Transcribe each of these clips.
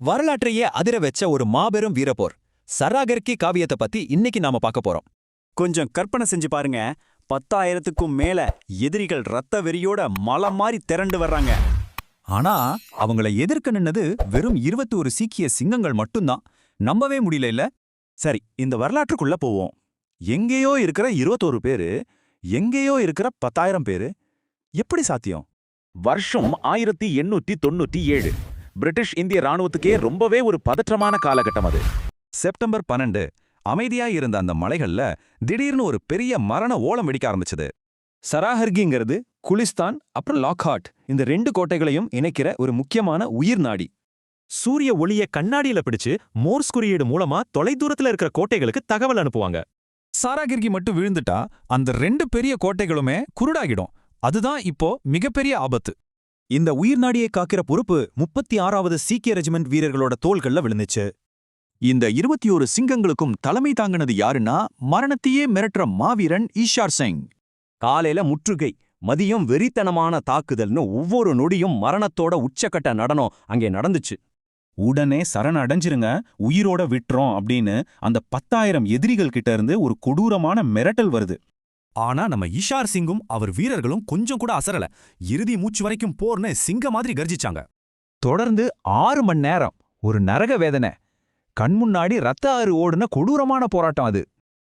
வரலாற்றையே அதிர வச்ச ஒரு மாபெரும் வீரப்போர் சராகர்கி காவியத்தை பத்தி இன்னைக்கு நாம பார்க்க போறோம். கொஞ்சம் கற்பனை செஞ்சு பாருங்க. 10,000க்கும் மேல எதிரிகள் ரத்த வெறியோட மலை மாதிரி திரண்டு வர்றாங்க. ஆனா அவங்கள எதிர்க்க நின்னது வெறும் 21 சீக்கிய சிங்கங்கள் மட்டும்தான். நம்பவே முடியல இல்ல? சரி, இந்த வரலாற்றுக்குள்ள போவோம். எங்கேயோ இருக்கிற 21 பேரு, எங்கேயோ இருக்கிற 10,000 பேரு, எப்படி சாத்தியம்? வருஷம் 1897. பிரிட்டிஷ் இந்திய ராணுவத்துக்கே ரொம்பவே ஒரு பதற்றமான காலகட்டம் அது. செப்டம்பர் 12 அமைதியாய் இருந்த அந்த மலைகள்ல திடீர்னு ஒரு பெரிய மரண ஓலம் வெடிக்க ஆரம்பிச்சது. சராஹர்கிங்கிறது குலிஸ்தான் அப்புறம் லாக்ஹார்ட் இந்த 2 கோட்டைகளையும் இணைக்கிற ஒரு முக்கியமான உயிர் நாடி. சூரிய ஒளிய கண்ணாடியில பிடிச்சு மோர்ஸ் குறியீடு மூலமா தொலைதூரத்துல இருக்கிற கோட்டைகளுக்கு தகவல் அனுப்புவாங்க. சாராகிர்கி மட்டும் விழுந்துட்டா அந்த 2 பெரிய கோட்டைகளுமே குருடாகிடும். அதுதான் இப்போ மிகப்பெரிய ஆபத்து. இந்த உயிர்நாடியை காக்கிற பொறுப்பு 36வது சீக்கிய ரெஜிமெண்ட் வீரர்களோட தோள்கள்ல விழுந்துச்சு. இந்த 21 சிங்கங்களுக்கும் தலைமை தாங்கினது யாருன்னா மரணத்தையே மிரட்டுற மாவீரன் ஈஷார் சிங். காலையில முற்றுகை, மதியம் வெறித்தனமான தாக்குதல்னு ஒவ்வொரு நொடியும் மரணத்தோட உச்சக்கட்ட நடனம் அங்கே நடந்துச்சு. உடனே சரணடைஞ்சிருங்க, உயிரோட விட்டுறோம் அப்படின்னு அந்த 10,000 எதிரிகள் கிட்ட இருந்து ஒரு கொடூரமான மிரட்டல் வருது. ஆனா நம்ம ஈஷார் சிங்கும் அவர் வீரர்களும் கொஞ்சம் கூட அசரல. இறுதி மூச்சு வரைக்கும் போர்னு சிங்க மாதிரி கர்ஜிச்சாங்க. தொடர்ந்து 6 மணி நேரம் ஒரு நரக வேதனை. கண்முன்னாடி ரத்த ஆறு ஓடுன கொடூரமான போராட்டம் அது.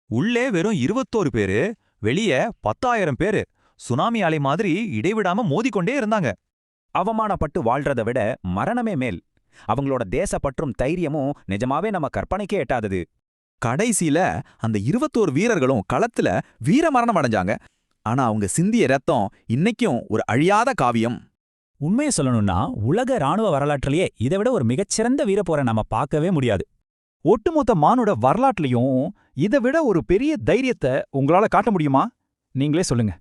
உள்ளே வெறும் 21 பேரு, வெளியே 10,000 பேரு. சுனாமி அலை மாதிரி இடைவிடாம மோதிக்கொண்டே இருந்தாங்க. அவமானப்பட்டு வாழ்றதை விட மரணமே மேல். அவங்களோட தேசப்பற்றும் தைரியமும் நிஜமாவே நம்ம கற்பனைக்கே எட்டாதது. கடைசியில அந்த 21 வீரர்களும் களத்துல வீரமரணம் அடைஞ்சாங்க. ஆனா அவங்க சிந்திய ரத்தம் இன்னைக்கும் ஒரு அழியாத காவியம். உண்மையை சொல்லணும்னா உலக ராணுவ வரலாற்றிலேயே இதை விட ஒரு மிகச்சிறந்த வீரப்போரை நம்ம பார்க்கவே முடியாது. ஒட்டுமொத்த மானுட வரலாற்றுலயும் இதை விட ஒரு பெரிய தைரியத்தை உங்களால காட்ட முடியுமா? நீங்களே சொல்லுங்க.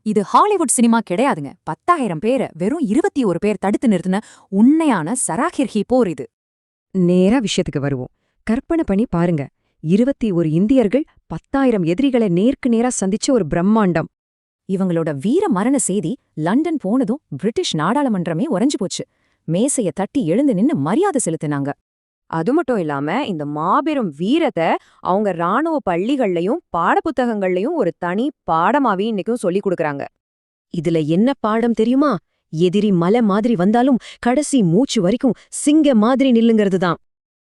இது ஹாலிவுட் சினிமா கிடையாதுங்க. 10,000 பேரை வெறும் 21 பேர் தடுத்து நிறுத்தின உண்மையான சராகிர்கி போர் இது. நேரா விஷயத்துக்கு வருவோம். கற்பனை பண்ணி பாருங்க, 21 இந்தியர்கள் 10,000 எதிரிகளை நேருக்கு நேரா சந்திச்ச ஒரு பிரம்மாண்டம். இவங்களோட வீர மரண செய்தி லண்டன் போனதும் பிரிட்டிஷ் நாடாளுமன்றமே உறைஞ்சு போச்சு. மேசைய தட்டி எழுந்து நின்னு மரியாதை செலுத்தினாங்க. அது மட்டும் இல்லாம இந்த மாபெரும் வீரத்தை அவங்க ராணுவ பள்ளிகள்லயும் பாடப்புத்தகங்கள்லயும் ஒரு தனி பாடமாவே இன்னைக்கும் சொல்லிக் கொடுக்கறாங்க. இதுல என்ன பாடம் தெரியுமா? எதிரி மலை மாதிரி வந்தாலும் கடைசி மூச்சு வரைக்கும் சிங்க மாதிரி நில்லுங்கிறது தான்.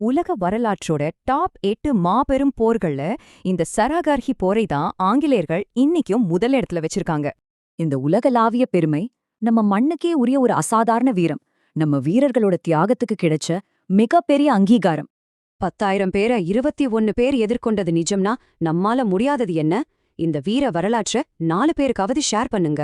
உலக வரலாற்றோட டாப் 8 மாபெரும் போர்கள்ல இந்த சராகர்கி போரை தான் ஆங்கிலேயர்கள் இன்னைக்கும் முதல் இடத்துல வச்சிருக்காங்க. இந்த உலகளாவிய பெருமை நம்ம மண்ணுக்கே உரிய ஒரு அசாதாரண வீரம், நம்ம வீரர்களோட தியாகத்துக்கு கிடைச்ச மிகப்பெரிய அங்கீகாரம். 10,000 பேரை 21 பேர் எதிர்கொண்டது நிஜம்னா நம்மால முடியாதது என்ன? இந்த வீர வரலாற்றை 4 பேருக்காவது ஷேர் பண்ணுங்க.